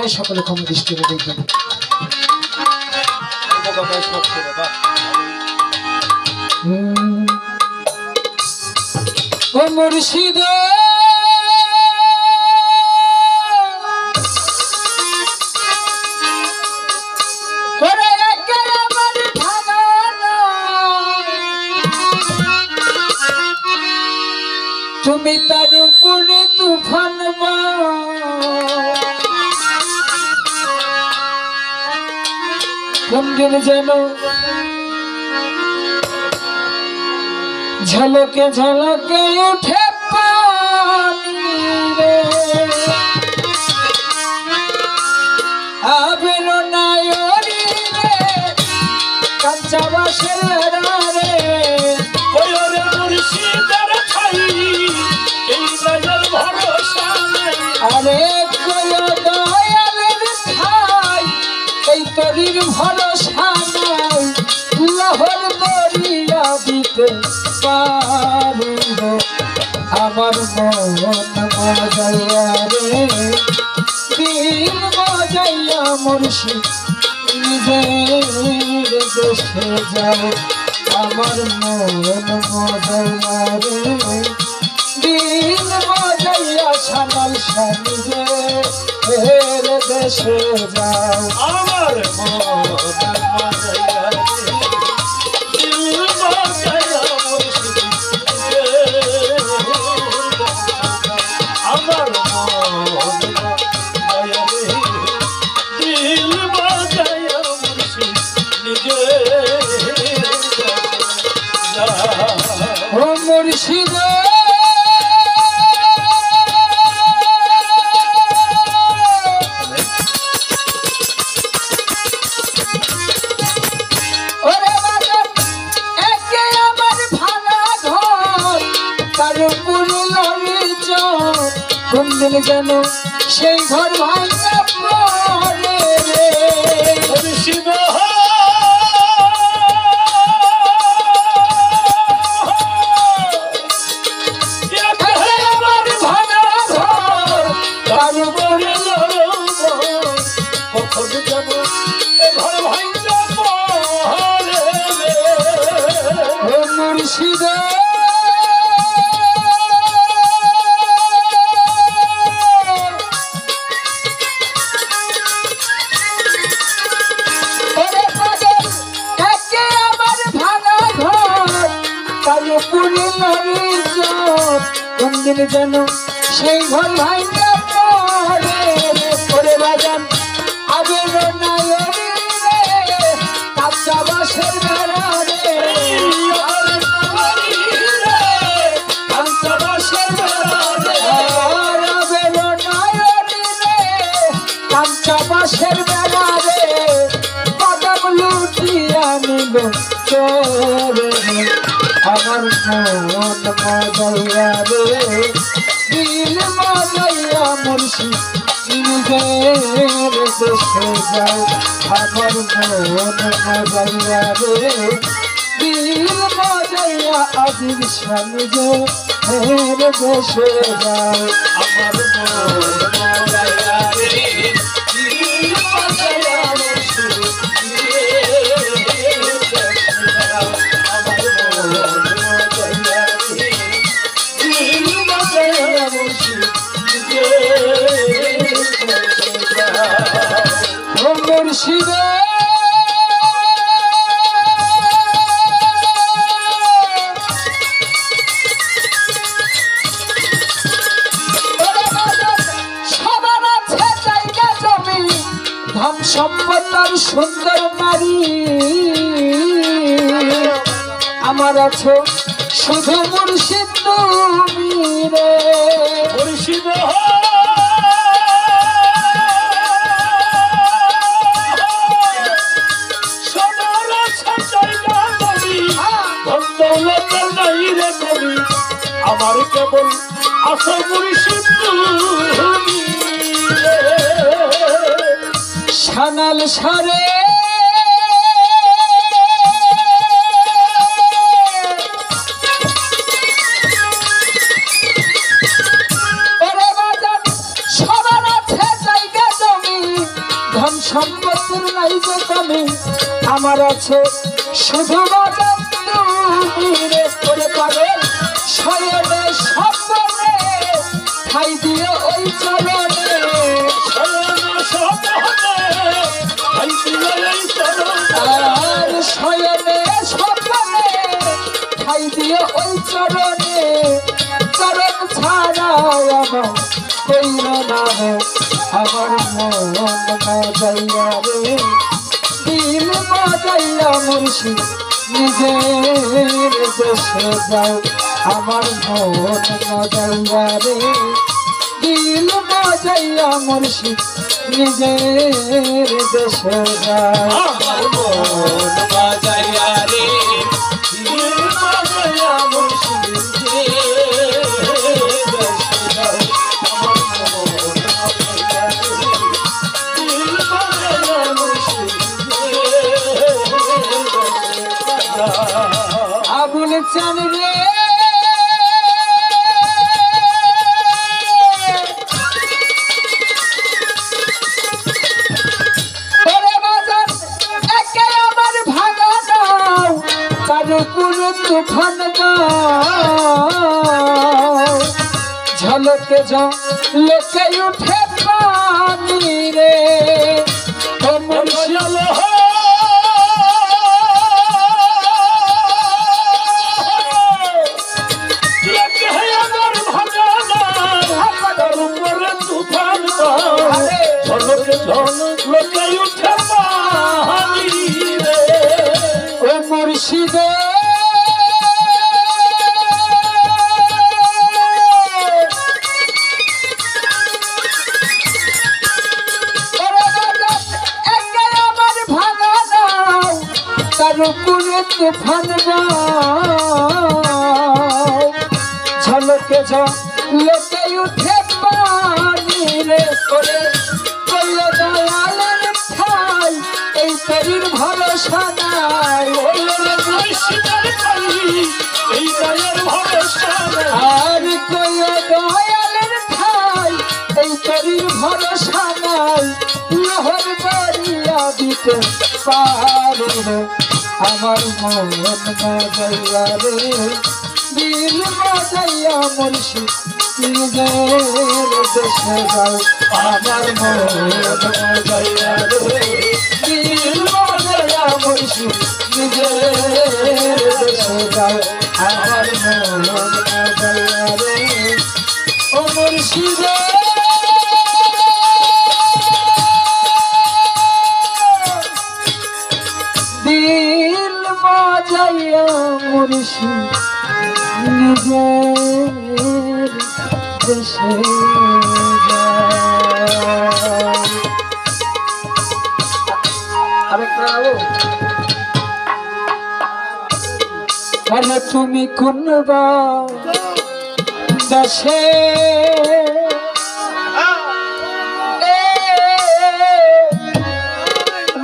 সকলে ক্ষমা দৃষ্টিতে দেখবেন। ও মুর্শিদ তুমি তার উপরে তুফান কোনদিন যেন ঝলকে ঝলকে উঠে পানি রে আবের নায়রি রে কাঞ্চা বাসের রে ওরে মুর্শিদের ঠাই এই নজর ভরসা নাই আরে কয় দয়ালের ঠাই এই তরির ভরসা নাই লহর দরিয়া দিতে পারিব আমার মন মজাইয়া রে দিল মজাইয়া মুর্শিদ নিজের দেশে যাও আমার মন মজাইয়া রে দিল মজাইয়া সামাল সামিজে এর দেশে যাও আমার মন মাঝাইয়া দিল মাঝাইয়া মুর্শিদ আমার মন মাঝাইয়া দিল মাঝাইয়া মুর্শিদ নিজে ও মুর্শিদ কোনদিন যেন সেই ঘর ভাঙা পড়ে রে মুর্শিদ আমার ভাঙা ঘর তার উপরে কখন যাব এ ঘর ভাঙা পড়ে ও মুর্শিদ কোনদিন যেন সেই ঘর ভাঙা পড়ে করে বাজান আবের নায়রি রে কাঁচা বাসের বেড়া রে কাঁচা বাসের বেড়া রে আবের নায়রি রে কাঁচা বাসের বেড়া রে কদম লুটিয়া নিল চোরে আমার মন মজাইয়া রে দিল মজাইয়া মুর্শিদ নিজের দেশে যাও আমার মন মজাইয়া রে দিল মজাইয়া আজির স্বামীজে দেশে যাও আমার মন মজাইয়া রে দিল মজাইয়া মুর্শিদ মুর্শিদ সবার আছে জায়গা জমি ধন সম্পদ আর সুন্দর নারী আমার আছো শুধু মুর্শিদ তুমি রে মুর্শিদ আমার কেবল আসো মুর্শিদ তুমি সানাল সারে সবার আছে জায়গা জমি সম্পত্তির নাই যে কমি, আমার আছে শুধু বাজার তুমি রে করে পাগল শয়নে স্বপ্নে খাই দিও ওই চরণে। আর শয়নে স্বপ্নে খাই দিও ওই চরণে। চরণ ছাড়াও আমার কইল না রে, আমার মন মজাইয়া রে, দিল মজাইয়া মুর্শিদ নিজের দেশে যাও। আমার মন মজাইয়া রে, দিল মজাইয়া মুর্শিদ নিজের দেশে যাও। আমার মন বাজাইয়া রে, দিল বাজাইয়া মুর্শিদ আবুল চান রে ওরে বাজার একে আমার ভাঙা দাও, তার উপর তুফান দাও। ঝলকে ঝলকে উঠে পানি রে, ও মুর্শিদ মুর্শিদে আমার ভাঙা নাও, তার উপরে তুফান দাও। ঝলকে ঝলকে উঠে পানি রে করে কইলো দয়ালের ঠাই, এই তরির ভরসা নাই। আর কইলো দয়ালের ঠাই, এই তরির ভরসা নাই। লহর দরিয়া দিতে পারে রে, আমার মন মজাইয়া রে, দিল মজাইয়া মুর্শিদ নিজের দেশে যাও। আমার মন মজাইয়া রে, দিল মজাইয়া মুর্শিদ নিজের দেশে যাও। আমার মন মজাইয়া রে, ও মুর্শিদে দিল মজাইয়া মুর্শিদ নিজের দেশে যাও। তুমি কোন দেশে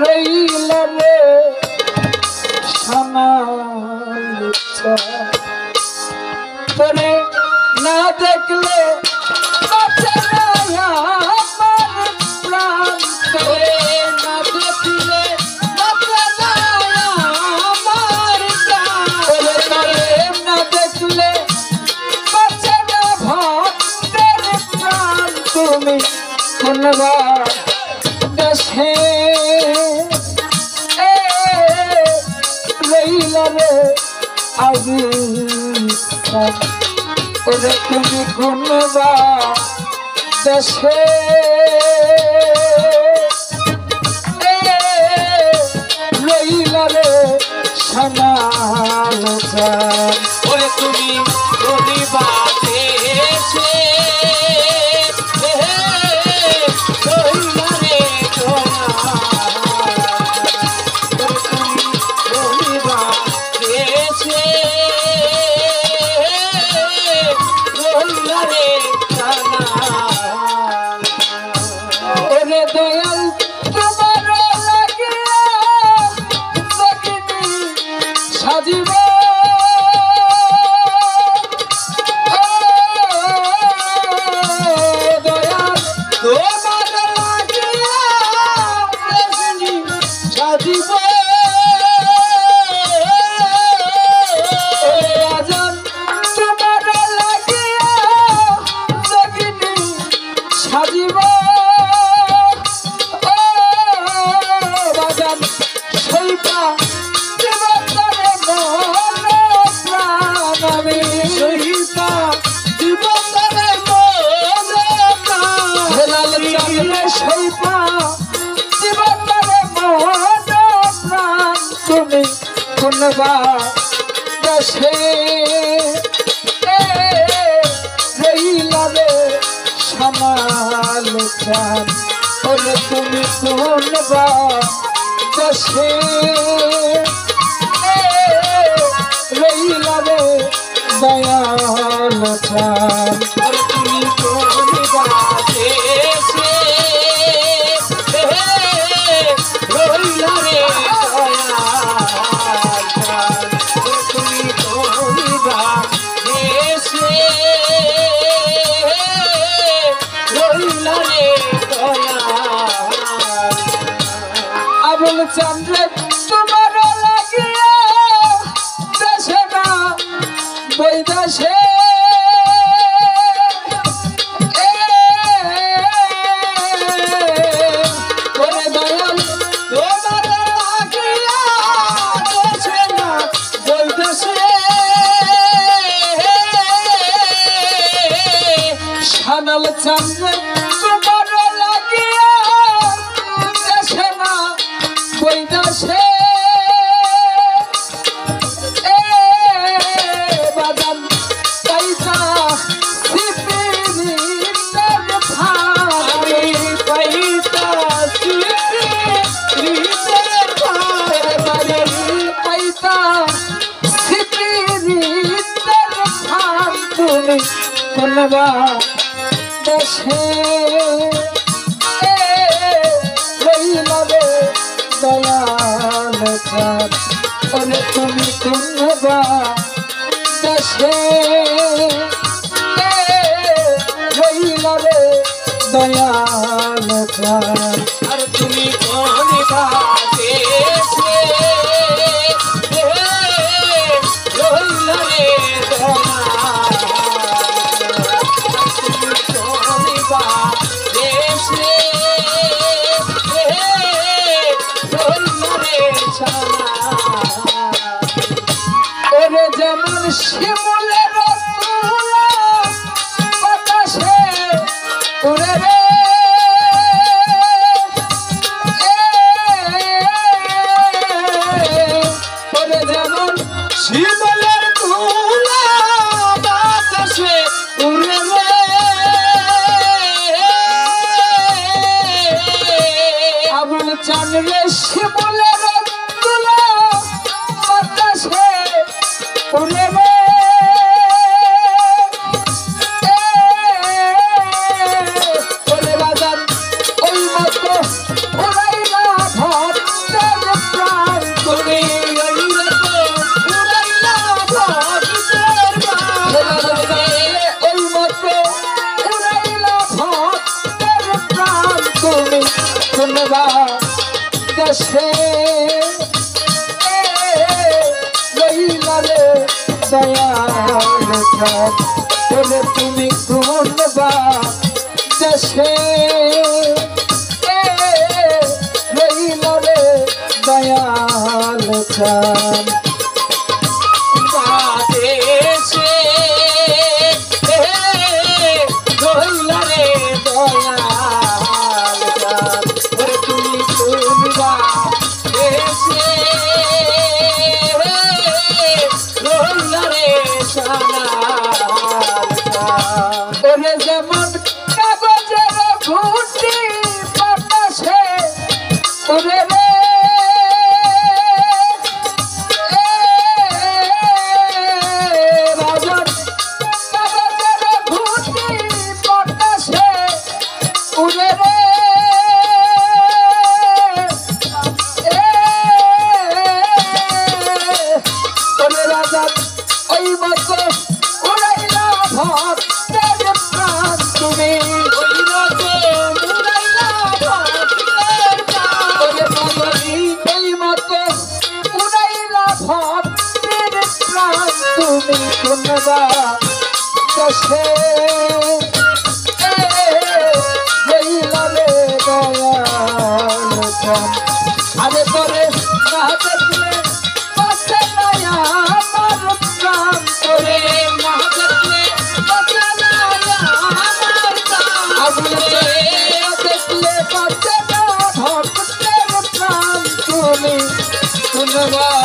রইলা রে সোনার তোরে না দেখলে বাঁচে না আমার প্রাণ, তোরে না দেখলে বাঁচে না আমার প্রাণ। তোরে না দেখলে বাঁচে না ভক্তের প্রাণ। তুমি কোন দেশে রইলা রে আজি, ওরে তুমি কোন দেশে রইলা রে সোনার চাঁদ। ওরে তুমি রইবা দেশে, রইলা রে ওরে দয়াল তোমার লাগিয়া জগিনী সাজিব, দয়াল তোমার লাগিয়া সেই পা জীবনের মন প্রাণ তুমি কোনবা দেশে রইলারে সামাল চান ওরে তুমি কোনবা দেশে রইলারে দয়াল চান আর তুমি কোনবা দেশে রইলা রে দয়াল চান তুমি কোনবা দেশে রইলা রে দয়াল আবুল চন্দ্র তোমার লাগিয়া দেশে না বৈদেশে সানাল চন্দ্র তোমার লাগিয়া দেশে না বৈদেশে বাদাম পয়সা সিপিরিতের ভাই পয়সা সিপিরিতের ভাই পয়সা সিপিরিতের ভাই তুমি কোনবা দেশে রইলারে দয়াল চাঁদ ওরে তুমি কোনবা দেশে রইলারে দয়াল চাঁদ আর তুমি কোনবা দেশে রইলা রে দয়াল তুমি কোনবা দেশে রইলা রে ছানা ওরে যেমন শিমুলের তুলা বাতাসে উড়ে রে ওরে যেমন শিমলের তুলা বাতাসে উড়ে রে আবুল চাঁদরে শিমুলের তুলা বাতাসে উড়ে রে ওরে বাজান ওই মতো উড়াইলা ভক্তের প্রাণ তুমি ওই রকম উড়াইলা ভক্তের বাতাসে ওই মতো উড়াইলা ভক্তের প্রাণ তুমি কোনবা দেশে রইলারে দয়াল চাঁদ বলে তুমি কোনবা দেশে রইলারে দয়াল চাঁদ বাদেশে রইলা রে দয়াল চাঁদ ওরে তুমি কোনবা দেশে রইলা রে সানাল চাঁদ ওরে যেমন কাগজের ঘুটি বাতাসে উড়ে রে রাজন কাগজের ঘুটি বাতাসে উড়ে রে ওরে রাজন ওই মতো উড়াইলা ভক্তের প্রাণ তুমি ওই রকম উড়াইলা ভক্তের প্রাণ ওরে ভগবতী এই মতো উড়াইলা ভক্তের প্রাণ তুমি কোনবা দেশে রইলারে দয়াল চাঁদ আরে তোরে না দেখলে বাঁচে না আমার প্রাণ তোরে না দেখলে বাঁচে না আমার প্রাণ আগুনে দেখলে ধন্যবাদ